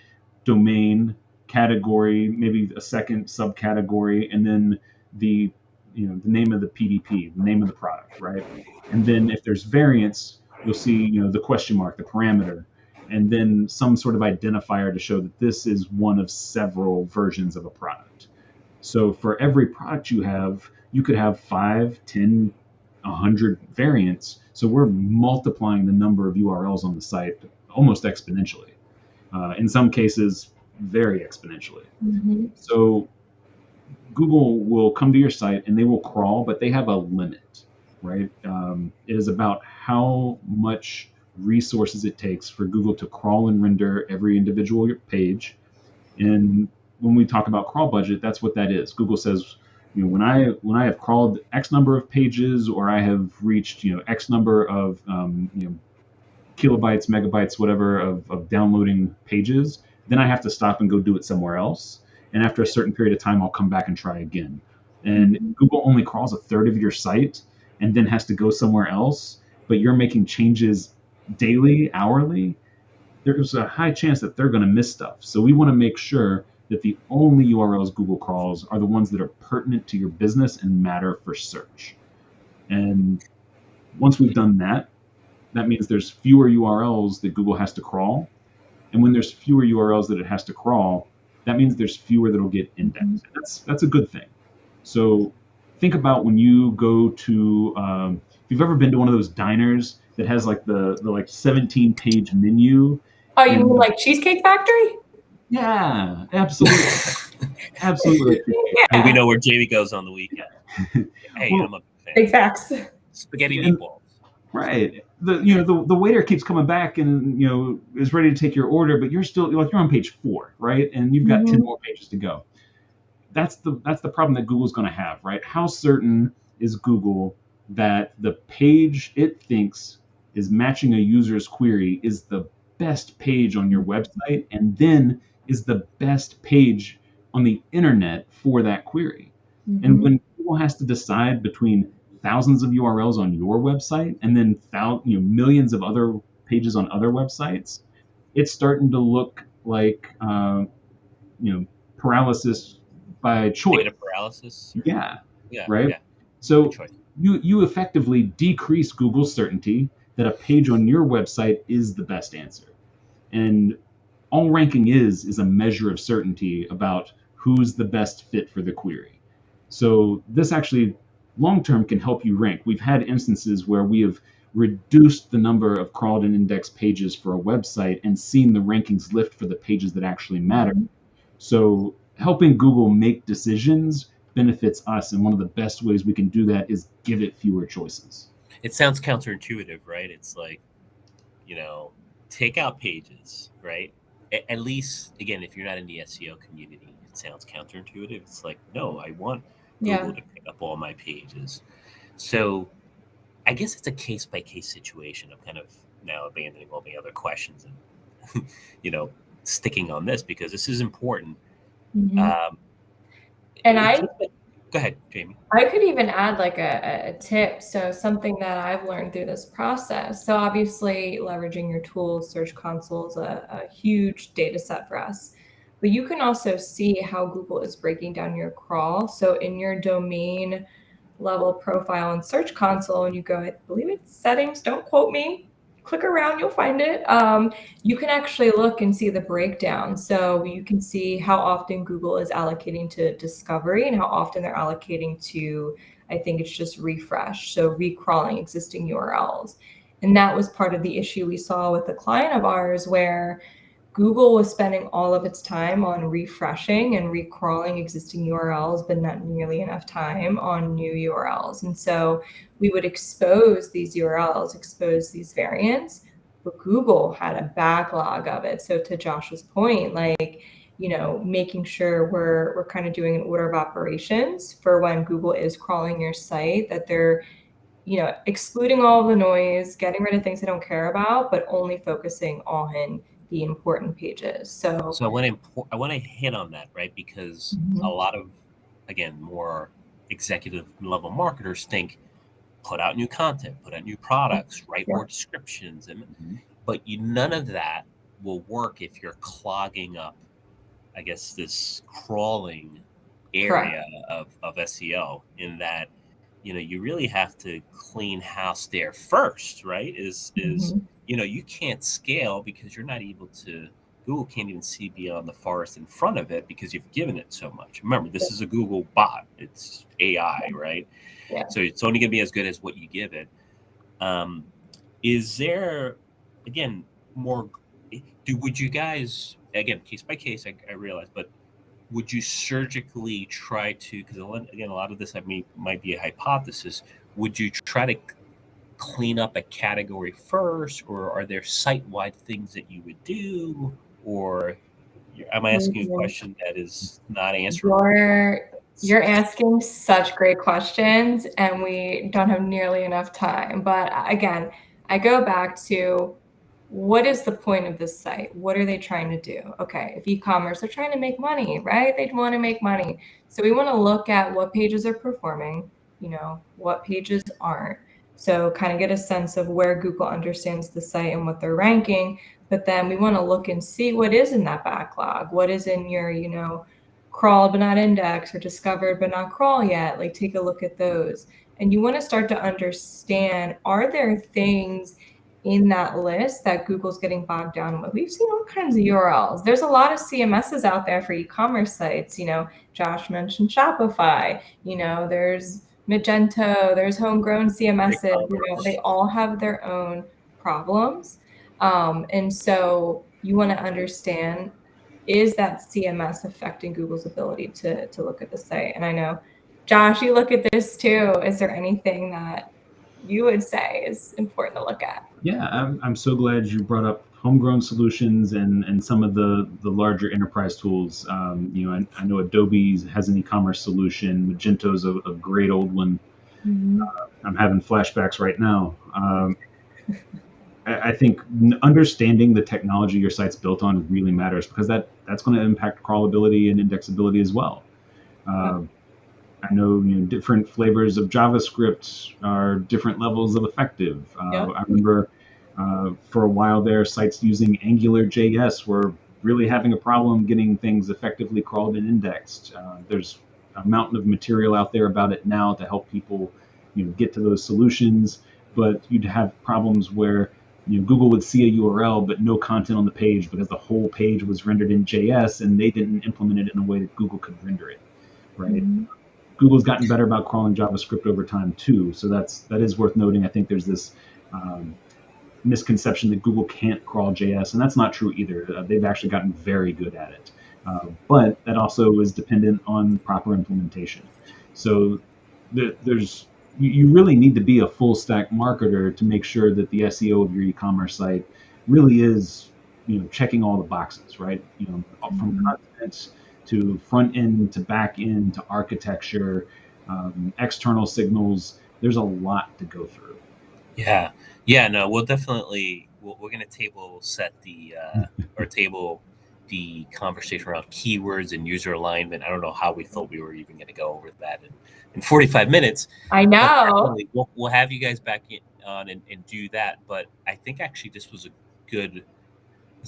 Speaker 3: domain, category, maybe a second subcategory, and then the name of the PDP, the name of the product, right? And then if there's variants, you'll see, the question mark, the parameter. and then some sort of identifier to show that this is one of several versions of a product. So for every product you could have 5, 10, 100 variants. So we're multiplying the number of URLs on the site almost exponentially. In some cases, very exponentially.
Speaker 2: Mm-hmm.
Speaker 3: So Google will come to your site and they will crawl, but they have a limit, right? It is about how much resources it takes for Google to crawl and render every individual page. And when we talk about crawl budget, that's what that is. Google says, when I have crawled X number of pages, or I have reached X number of kilobytes, megabytes, whatever of downloading pages, then I have to stop and go do it somewhere else. And after a certain period of time, I'll come back and try again. And Google only crawls a third of your site and then has to go somewhere else, but you're making changes daily, hourly. There's a high chance that they're going to miss stuff. So we want to make sure that the only URLs Google crawls are the ones that are pertinent to your business and matter for search. And once we've done that, that means there's fewer URLs that Google has to crawl. And when there's fewer URLs that it has to crawl, that means there's fewer that'll get indexed. That's a good thing. So think about when you go to, if you've ever been to one of those diners that has like the 17-page menu.
Speaker 2: Oh, you mean like Cheesecake Factory?
Speaker 3: Yeah, absolutely. Absolutely.
Speaker 1: Yeah. We know where Jamie goes on the weekend. Hey, I'm a fan.
Speaker 2: Big facts.
Speaker 1: Spaghetti meatballs.
Speaker 3: Right. The waiter keeps coming back and is ready to take your order, but you're on page 4, right? And you've got 10 more pages to go. That's the problem that Google's going to have, right? How certain is Google that the page it thinks is matching a user's query is the best page on your website, and then is the best page on the internet for that query? And when Google has to decide between thousands of URLs on your website and then millions of other pages on other websites, it's starting to look like paralysis by choice.
Speaker 1: Data paralysis.
Speaker 3: Yeah.
Speaker 1: Yeah.
Speaker 3: Right.
Speaker 1: Yeah.
Speaker 3: So you effectively decrease Google's certainty that a page on your website is the best answer. And all ranking is a measure of certainty about who's the best fit for the query. So this actually long-term can help you rank. We've had instances where we have reduced the number of crawled and indexed pages for a website and seen the rankings lift for the pages that actually matter. So helping Google make decisions benefits us, and one of the best ways we can do that is give it fewer choices.
Speaker 1: It sounds counterintuitive, right? It's like, take out pages, right? At least, again, if you're not in the SEO community, it sounds counterintuitive. It's like, no, I want Google to pick up all my pages. So I guess it's a case-by-case situation. I'm kind of now abandoning all the other questions and, sticking on this because this is important. Go ahead, Jamie.
Speaker 2: I could even add like a tip. So something that I've learned through this process. So obviously leveraging your tools, Search Console is a huge data set for us. But you can also see how Google is breaking down your crawl. So in your domain level profile in Search Console, and you go, I believe it's settings, don't quote me, click around, you'll find it. You can actually look and see the breakdown. So you can see how often Google is allocating to discovery and how often they're allocating to, I think it's just refresh. So recrawling existing URLs. And that was part of the issue we saw with a client of ours where Google was spending all of its time on refreshing and recrawling existing URLs, but not nearly enough time on new URLs. And so we would expose these URLs, expose these variants, but Google had a backlog of it. So to Josh's point, making sure we're kind of doing an order of operations for when Google is crawling your site, that they're excluding all of the noise, getting rid of things they don't care about, but only focusing on the important pages. So
Speaker 1: I want to hit on that, right? Because a lot of, again, more executive level marketers think, put out new content, put out new products, write more descriptions, but none of that will work if you're clogging up, I guess, this crawling area of SEO, in that you really have to clean house there first, right? You can't scale because you're not able to. Google can't even see beyond the forest in front of it because you've given it so much. Remember, this is a Google bot. It's AI, right?
Speaker 2: Yeah.
Speaker 1: So it's only going to be as good as what you give it. Is there, again, more? Would you guys, again, case by case? I realize, but would you surgically try to? Because again, a lot of this might be a hypothesis. Would you try to clean up a category first, or are there site-wide things that you would do, or am I asking you a question that is not answerable?
Speaker 2: You're asking such great questions, and we don't have nearly enough time. But again, I go back to, what is the point of this site? What are they trying to do? Okay, if e-commerce, they're trying to make money, right? They want to make money. So we want to look at what pages are performing, what pages aren't. So kind of get a sense of where Google understands the site and what they're ranking. But then we want to look and see what is in that backlog, what is in your, crawled but not indexed, or discovered but not crawl yet. Like, take a look at those. And you want to start to understand, are there things in that list that Google's getting bogged down with? We've seen all kinds of URLs. There's a lot of CMSs out there for e-commerce sites. Josh mentioned Shopify. There's Magento, there's homegrown CMSs. They all have their own problems. And so you want to understand, is that CMS affecting Google's ability to look at the site? And I know, Josh, you look at this too. Is there anything that you would say is important to look at?
Speaker 3: Yeah, I'm so glad you brought up homegrown solutions and some of the larger enterprise tools. I know Adobe has an e-commerce solution. Magento's a great old one.
Speaker 2: Mm-hmm.
Speaker 3: I'm having flashbacks right now. I think understanding the technology your site's built on really matters, because that's going to impact crawlability and indexability as well. I know different flavors of JavaScript are different levels of effective. I remember for a while there, sites using AngularJS were really having a problem getting things effectively crawled and indexed. There's a mountain of material out there about it now to help people get to those solutions, but you'd have problems where Google would see a URL but no content on the page because the whole page was rendered in JS and they didn't implement it in a way that Google could render it, right? Mm-hmm. Google's gotten better about crawling JavaScript over time too, so that is worth noting. I think there's this misconception that Google can't crawl JS, and that's not true either. They've actually gotten very good at it, but that also is dependent on proper implementation. So you really need to be a full stack marketer to make sure that the SEO of your e-commerce site really is checking all the boxes, right? From content to front end to back end to architecture, external signals. There's a lot to go through.
Speaker 1: No, we'll definitely we're going to table the conversation around keywords and user alignment. I don't know how we thought we were even going to go over that in 45 minutes.
Speaker 2: I know.
Speaker 1: We'll have you guys back on and do that. But I think actually this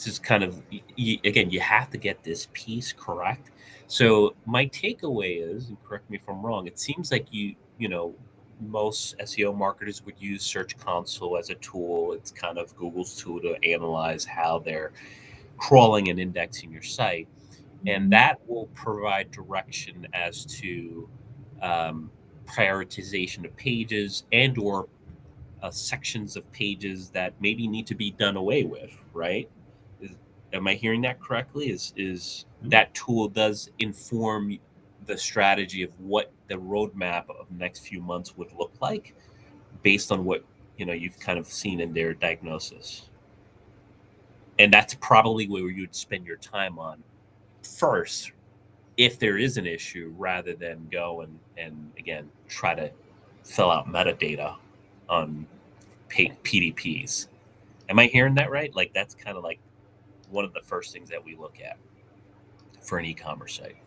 Speaker 1: is kind of, again, you have to get this piece correct. So my takeaway is, and correct me if I'm wrong, it seems like most SEO marketers would use Search Console as a tool. It's kind of Google's tool to analyze how they're crawling and indexing your site. And that will provide direction as to prioritization of pages and or sections of pages that maybe need to be done away with, right? Am I hearing that correctly? Is that tool does inform the strategy of what the roadmap of the next few months would look like based on what you've kind of seen in their diagnosis? And that's probably where you'd spend your time on first if there is an issue, rather than go and again try to fill out metadata on PDPs. Am I hearing that right? Like, that's kind of like one of the first things that we look at for an e-commerce site.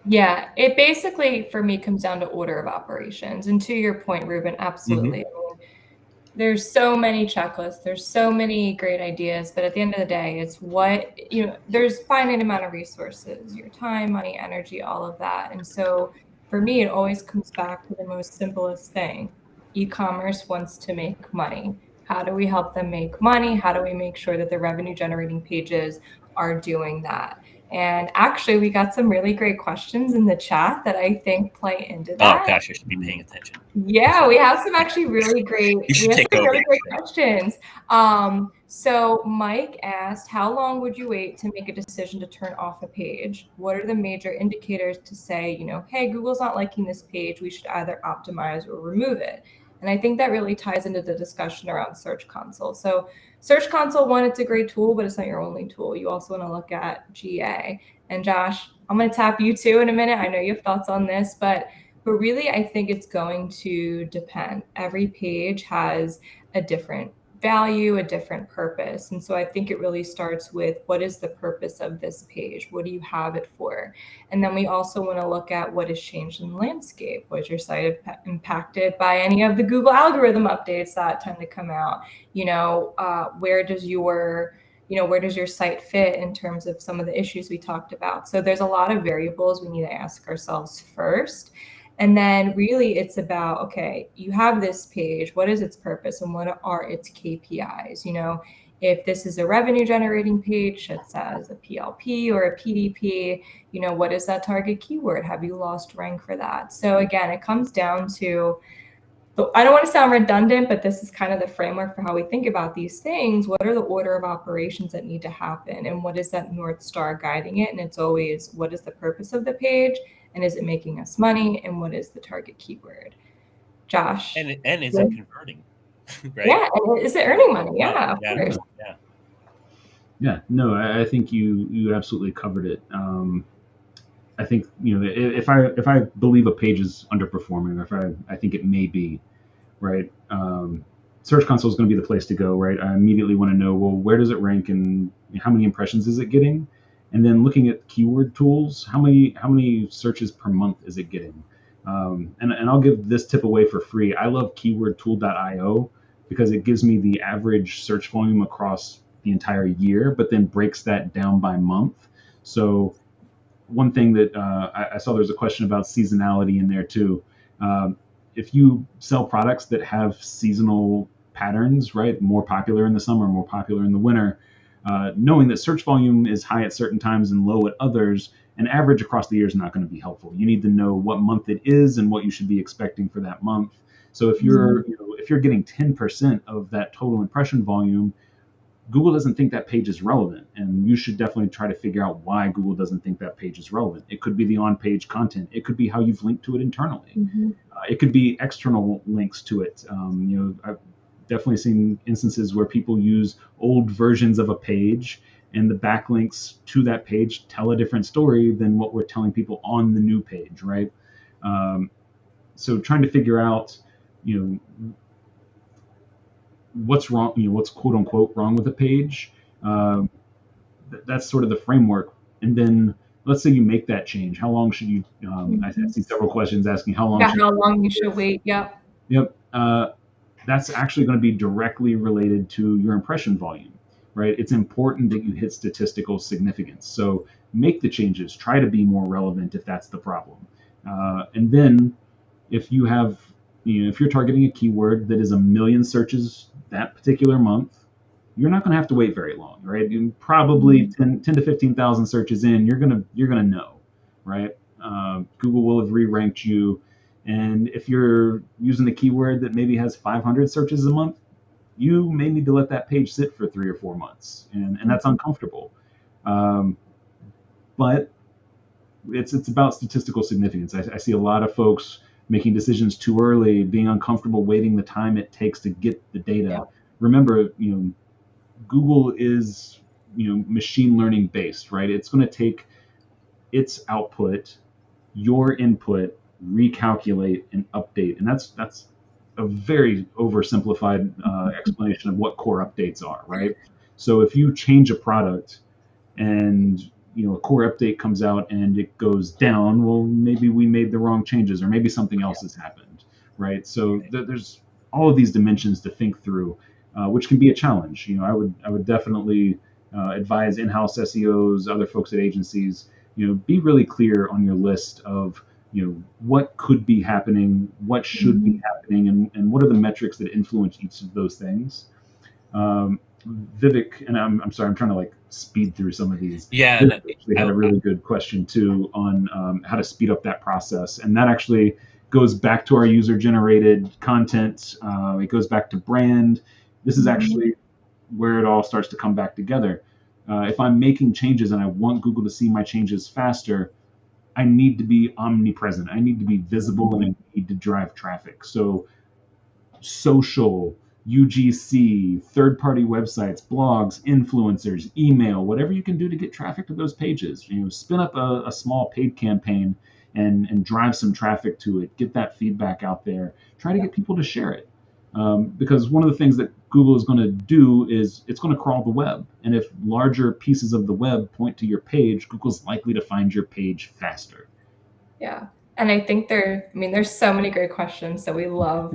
Speaker 2: Yeah, it basically, for me, comes down to order of operations. And to your point, Ruben, absolutely. Mm-hmm. There's so many checklists, there's so many great ideas, but at the end of the day, it's there's finite amount of resources, your time, money, energy, all of that. And so for me, it always comes back to the most simplest thing. E-commerce wants to make money. How do we help them make money? How do we make sure that the revenue generating pages are doing that? And actually, we got some really great questions in the chat that I think play into that.
Speaker 1: Oh gosh, I should be paying attention.
Speaker 2: Yeah, we have some actually really great,
Speaker 1: You should take over.
Speaker 2: really great questions. So Mike asked, how long would you wait to make a decision to turn off a page? What are the major indicators to say, hey, Google's not liking this page, we should either optimize or remove it? And I think that really ties into the discussion around Search Console. So Search Console, one, it's a great tool, but it's not your only tool. You also want to look at GA. And Josh, I'm going to tap you too in a minute. I know you have thoughts on this, but really, I think it's going to depend. Every page has a different value, a different purpose. And so I think it really starts with, what is the purpose of this page? What do you have it for? And then we also want to look at what has changed in the landscape. Was your site impacted by any of the Google algorithm updates that tend to come out? Where does your site fit in terms of some of the issues we talked about? So there's a lot of variables we need to ask ourselves first. And then really it's about, okay, you have this page, what is its purpose and what are its KPIs? If this is a revenue generating page that says a PLP or a PDP, what is that target keyword? Have you lost rank for that? So again, it comes down to, I don't want to sound redundant, but this is kind of the framework for how we think about these things. What are the order of operations that need to happen? And what is that North Star guiding it? And it's always, what is the purpose of the page? And is it making us money? And what is the target keyword? Josh?
Speaker 1: And is it converting? Right?
Speaker 2: Yeah, and is it earning money? Yeah, of course.
Speaker 3: Yeah, no, I think you absolutely covered it. I think, if I believe a page is underperforming, or if I think it may be, right, Search Console is going to be the place to go, right? I immediately want to know, well, where does it rank and how many impressions is it getting? And then looking at keyword tools, how many searches per month is it getting? And I'll give this tip away for free. I love keywordtool.io because it gives me the average search volume across the entire year, but then breaks that down by month. So one thing that I saw, there's a question about seasonality in there too. If you sell products that have seasonal patterns, right, more popular in the summer, more popular in the winter, knowing that search volume is high at certain times and low at others, an average across the year is not going to be helpful. You need to know what month it is and what you should be expecting for that month. So if you're getting 10% of that total impression volume, Google doesn't think that page is relevant, and you should definitely try to figure out why Google doesn't think that page is relevant. It could be the on-page content. It could be how you've linked to it internally. Mm-hmm. It could be external links to it. I've definitely seen instances where people use old versions of a page, and the backlinks to that page tell a different story than what we're telling people on the new page, right? So trying to figure out, what's wrong, what's quote unquote wrong with a page. That's sort of the framework. And then let's say you make that change. How long should you, I see several questions asking how long.
Speaker 2: How long you should wait. Yep.
Speaker 3: That's actually going to be directly related to your impression volume, right? It's important that you hit statistical significance. So make the changes, try to be more relevant if that's the problem. And then if you have, if you're targeting a keyword that is 1 million searches that particular month, you're not going to have to wait very long, right? You probably 10 to 15,000 searches in, you're gonna know, right? Google will have re-ranked you, and if you're using a keyword that maybe has 500 searches a month, you may need to let that page sit for 3 or 4 months, and that's uncomfortable. But it's about statistical significance. I see a lot of folks making decisions too early, being uncomfortable waiting the time it takes to get the data. Yeah. Remember, Google is, machine learning based, right? It's going to take its output, your input, recalculate and update. And that's a very oversimplified explanation of what core updates are, right? So if you change a product and a core update comes out and it goes down, well, maybe we made the wrong changes, or maybe something else has happened, right? So there's all of these dimensions to think through, which can be a challenge. I would definitely advise in-house SEOs, other folks at agencies, be really clear on your list of what could be happening, what should be happening, and what are the metrics that influence each of those things. Vivek, and I'm sorry, I'm trying to like speed through some of these.
Speaker 1: Yeah,
Speaker 3: Vivek actually had a really good question too on how to speed up that process, and that actually goes back to our user-generated content. It goes back to brand. This is actually where it all starts to come back together. If I'm making changes and I want Google to see my changes faster, I need to be omnipresent. I need to be visible, and I need to drive traffic. So social, UGC, third-party websites, blogs, influencers, email, whatever you can do to get traffic to those pages. Spin up a small paid campaign and drive some traffic to it. Get that feedback out there. Try to get people to share it. Because one of the things that Google is going to do is it's going to crawl the web. And if larger pieces of the web point to your page, Google's likely to find your page faster.
Speaker 2: Yeah. And I think there's so many great questions. So we love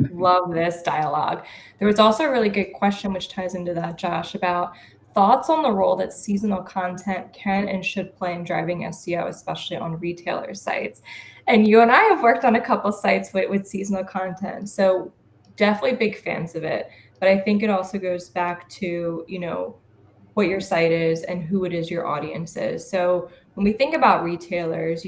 Speaker 2: this dialogue. There was also a really good question, which ties into that, Josh, about thoughts on the role that seasonal content can and should play in driving SEO, especially on retailer sites. And you and I have worked on a couple sites with seasonal content. So definitely big fans of it. But I think it also goes back to, what your site is and who it is your audience is. So when we think about retailers,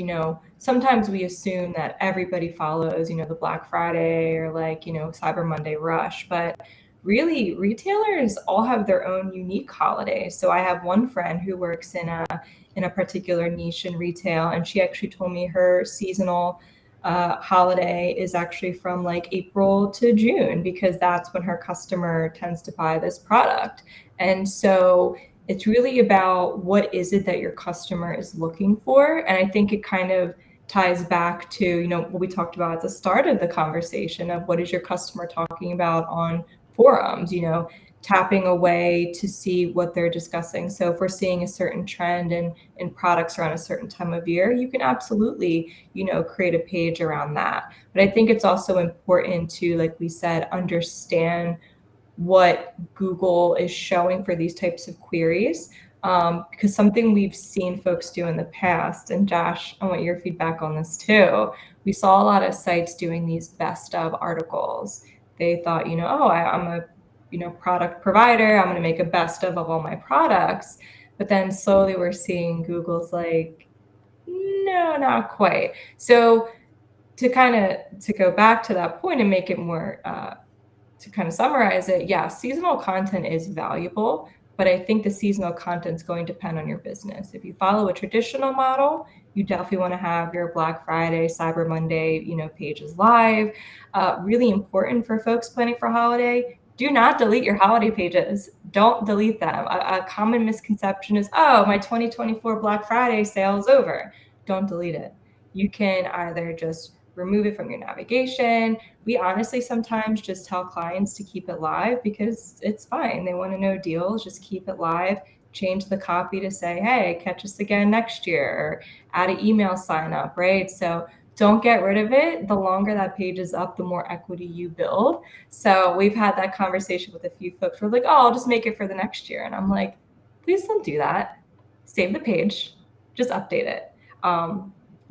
Speaker 2: sometimes we assume that everybody follows, the Black Friday or Cyber Monday rush, but really retailers all have their own unique holidays. So I have one friend who works in a particular niche in retail, and she actually told me her seasonal holiday is actually from like April to June, because that's when her customer tends to buy this product. And so it's really about what is it that your customer is looking for. And I think it kind of ties back to, what we talked about at the start of the conversation of what is your customer talking about on forums, tapping away to see what they're discussing. So if we're seeing a certain trend in products around a certain time of year, you can absolutely, create a page around that. But I think it's also important to, like we said, understand what Google is showing for these types of queries. Because something we've seen folks do in the past, and Josh, I want your feedback on this too. We saw a lot of sites doing these best of articles. They thought, I'm a product provider. I'm going to make a best of all my products. But then slowly we're seeing Google's like, no, not quite. So to go back to that point and make it more, to kind of summarize it, yeah, seasonal content is valuable, but I think the seasonal content is going to depend on your business. If you follow a traditional model, you definitely want to have your Black Friday, Cyber Monday, pages live. Really important for folks planning for holiday. Do not delete your holiday pages. Don't delete them. A common misconception is, my 2024 Black Friday sale is over. Don't delete it. You can either just remove it from your navigation. We honestly sometimes just tell clients to keep it live because it's fine. They want to know deals, just keep it live. Change the copy to say, hey, catch us again next year, or add an email sign up, right? So don't get rid of it. The longer that page is up, the more equity you build. So we've had that conversation with a few folks who are like, I'll just make it for the next year. And I'm like, please don't do that. Save the page, just update it.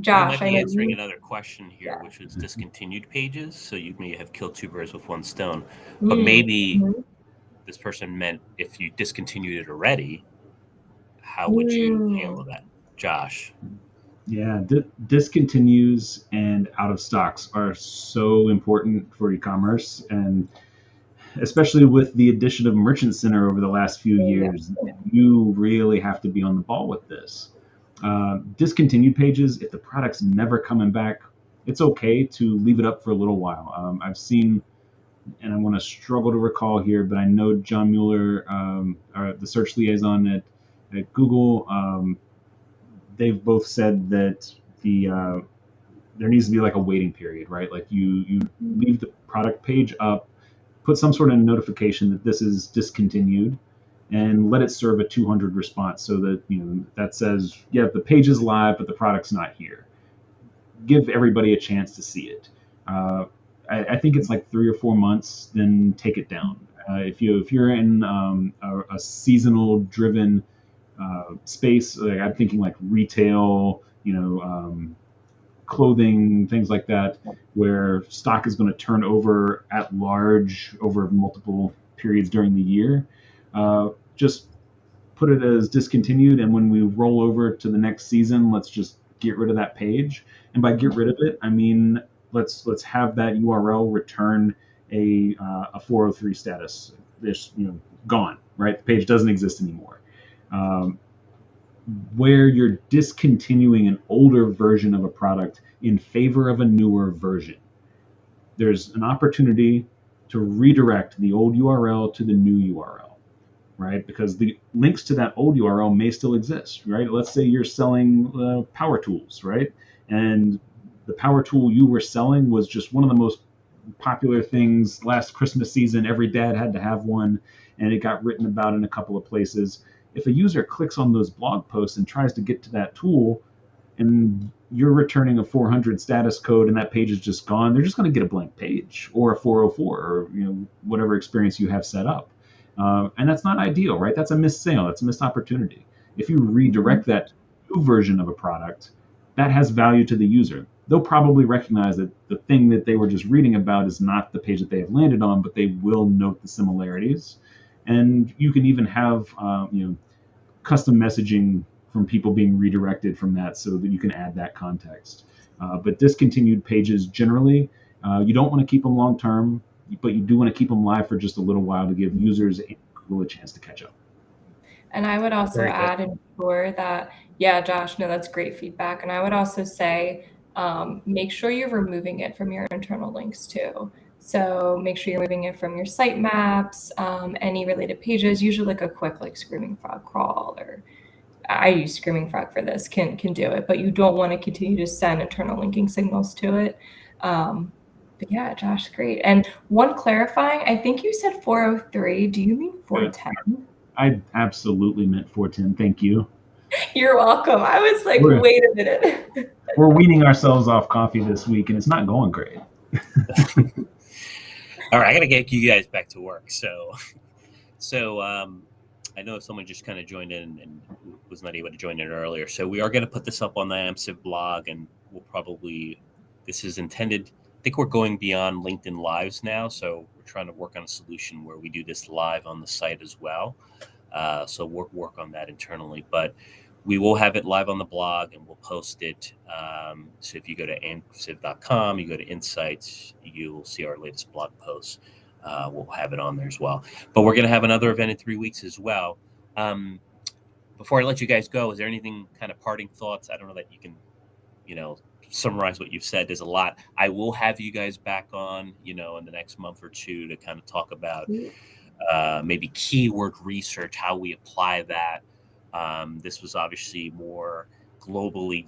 Speaker 2: Josh,
Speaker 1: I might be answering another question here, which was discontinued pages. So you may have killed two birds with one stone, but maybe this person meant if you discontinued it already, how would you handle that, Josh?
Speaker 3: Yeah, discontinues and out of stocks are so important for e-commerce, and especially with the addition of Merchant Center over the last few years, you really have to be on the ball with this. Discontinued pages, if the product's never coming back, it's okay to leave it up for a little while. I've seen, and I want to struggle to recall here, but I know John Mueller, the search liaison at Google, they've both said that there needs to be like a waiting period, right? Like you leave the product page up, put some sort of notification that this is discontinued, and let it serve a 200 response so that that says, yeah, the page is live, but the product's not here. Give everybody a chance to see it. I think it's like 3 or 4 months, then take it down. If you're in a seasonal driven space, like I'm thinking like retail, clothing, things like that, where stock is going to turn over at large over multiple periods during the year. Just put it as discontinued, and when we roll over to the next season, let's just get rid of that page. And by get rid of it, I mean let's have that URL return a 403 status. This gone, right? The page doesn't exist anymore. Where you're discontinuing an older version of a product in favor of a newer version, there's an opportunity to redirect the old URL to the new URL, right? Because the links to that old URL may still exist, right? Let's say you're selling power tools, right? And the power tool you were selling was just one of the most popular things last Christmas season. Every dad had to have one, and it got written about in a couple of places. If a user clicks on those blog posts and tries to get to that tool, and you're returning a 400 status code and that page is just gone, they're just going to get a blank page or a 404 or whatever experience you have set up. And that's not ideal, right? That's a missed sale. That's a missed opportunity. If you redirect that new version of a product, that has value to the user. They'll probably recognize that the thing that they were just reading about is not the page that they have landed on, but they will note the similarities. And you can even have custom messaging from people being redirected from that so that you can add that context. But discontinued pages generally, you don't want to keep them long term, but you do want to keep them live for just a little while to give users and Google a chance to catch up.
Speaker 2: And I would also add and ensure that, yeah, Josh, no, that's great feedback. And I would also say, make sure you're removing it from your internal links too. So make sure you're moving it from your sitemaps, any related pages, usually like a quick Screaming Frog crawl, or I use Screaming Frog for this, can do it, but you don't want to continue to send internal linking signals to it. But yeah, Josh, great. And one clarifying, I think you said 403. Do you mean 410?
Speaker 3: I absolutely meant 410. Thank you.
Speaker 2: You're welcome. I was like, wait a minute.
Speaker 3: We're weaning ourselves off coffee this week, and it's not going great.
Speaker 1: All right, I got to get you guys back to work. So I know someone just kind of joined in and was not able to join in earlier. So we are going to put this up on the Amsive blog, and this is intended, I think we're going beyond LinkedIn Lives now. So we're trying to work on a solution where we do this live on the site as well. So we'll work on that internally, but we will have it live on the blog and we'll post it. So if you go to amsive.com, you go to Insights, you'll see our latest blog posts. We'll have it on there as well. But we're going to have another event in 3 weeks as well. Before I let you guys go, is there anything kind of parting thoughts? I don't know that you can, summarize what you've said. There's a lot. I will have you guys back on, in the next month or two to kind of talk about maybe keyword research, how we apply that. This was obviously more globally,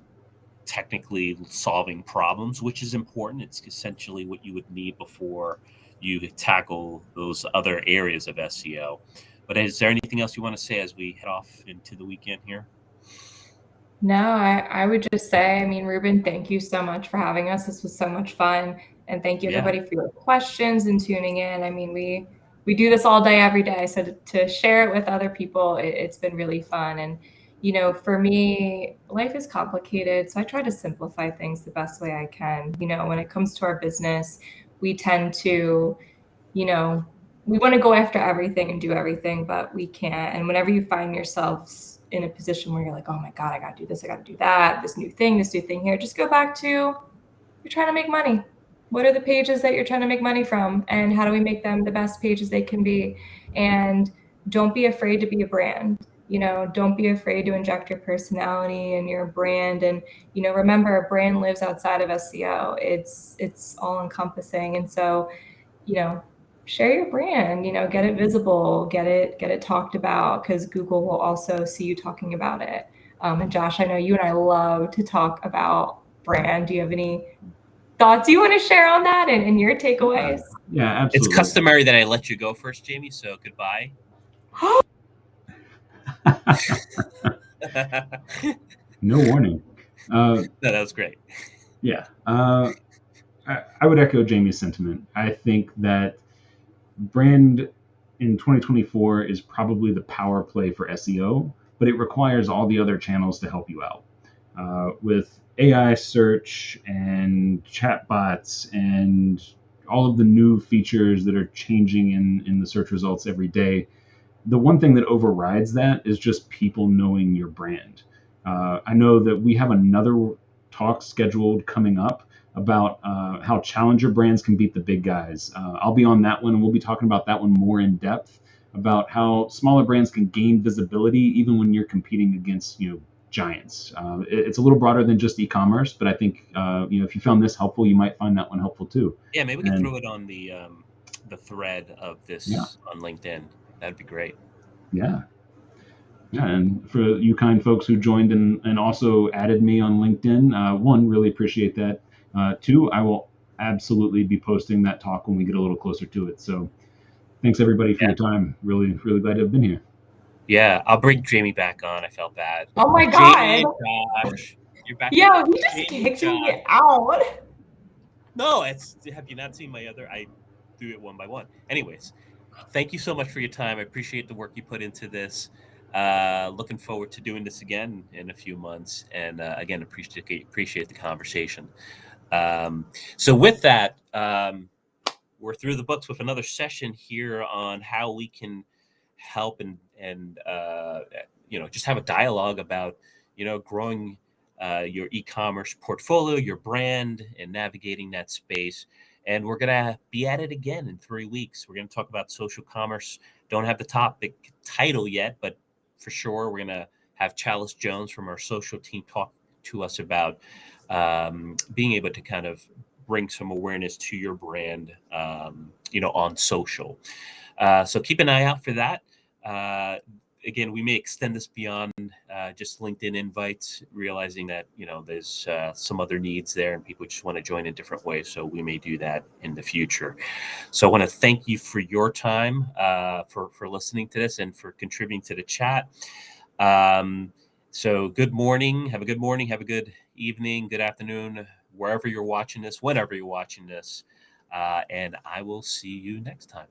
Speaker 1: technically solving problems, which is important. It's essentially what you would need before you tackle those other areas of SEO. But is there anything else you want to say as we head off into the weekend here?
Speaker 2: No, I would just say, Ruben, thank you so much for having us. This was so much fun. And thank you everybody for your questions and tuning in. We do this all day, every day. So to share it with other people, it's been really fun. And, for me, life is complicated. So I try to simplify things the best way I can. When it comes to our business, we tend to, we want to go after everything and do everything, but we can't. And whenever you find yourselves in a position where you're like, oh my God, I got to do this, I got to do that, this new thing here, just go back to, you're trying to make money. What are the pages that you're trying to make money from? And how do we make them the best pages they can be? And don't be afraid to be a brand. Don't be afraid to inject your personality and your brand. And, remember, a brand lives outside of SEO. It's all encompassing. And so, share your brand, get it visible, get it talked about, because Google will also see you talking about it. And Josh, I know you and I love to talk about brand. Do you have any thoughts you want to share on that and your takeaways?
Speaker 3: Yeah, absolutely.
Speaker 1: It's customary that I let you go first, Jamie, so goodbye.
Speaker 3: No warning.
Speaker 1: No, that was great.
Speaker 3: Yeah. I would echo Jamie's sentiment. I think that brand in 2024 is probably the power play for SEO, but it requires all the other channels to help you out. with AI search and chatbots and all of the new features that are changing in the search results every day, the one thing that overrides that is just people knowing your brand. I know that we have another talk scheduled coming up about how challenger brands can beat the big guys. I'll be on that one, and we'll be talking about that one more in depth, about how smaller brands can gain visibility even when you're competing against giants. It's a little broader than just e-commerce, but I think if you found this helpful, you might find that one helpful too.
Speaker 1: Yeah, maybe we can throw it on the thread of this on LinkedIn. That'd be great.
Speaker 3: Yeah. Yeah, and for you kind folks who joined and also added me on LinkedIn, one, really appreciate that. Two, I will absolutely be posting that talk when we get a little closer to it. So thanks everybody for your time. Really, really glad to have been here.
Speaker 1: Yeah, I'll bring Jamie back on. I felt bad.
Speaker 2: Oh my God.
Speaker 1: Jamie, Josh, you're back.
Speaker 2: Yeah, he just kicked me out.
Speaker 1: No, have you not seen my other? I do it one by one. Anyways, thank you so much for your time. I appreciate the work you put into this. Looking forward to doing this again in a few months. And again, appreciate the conversation. So with that, we're through the books with another session here on how we can help and just have a dialogue about growing your e-commerce portfolio, your brand, and navigating that space. And we're gonna be at it again in 3 weeks. We're gonna talk about social commerce. Don't have the topic title yet, but for sure we're gonna have Chalice Jones from our social team talk to us about being able to kind of bring some awareness to your brand, on social. So keep an eye out for that. Again, we may extend this beyond just LinkedIn invites, realizing that, there's some other needs there and people just want to join in different ways. So we may do that in the future. So I want to thank you for your time, for listening to this and for contributing to the chat. So good morning. Have a good morning. Have a good evening, good afternoon, wherever you're watching this, whenever you're watching this. And I will see you next time.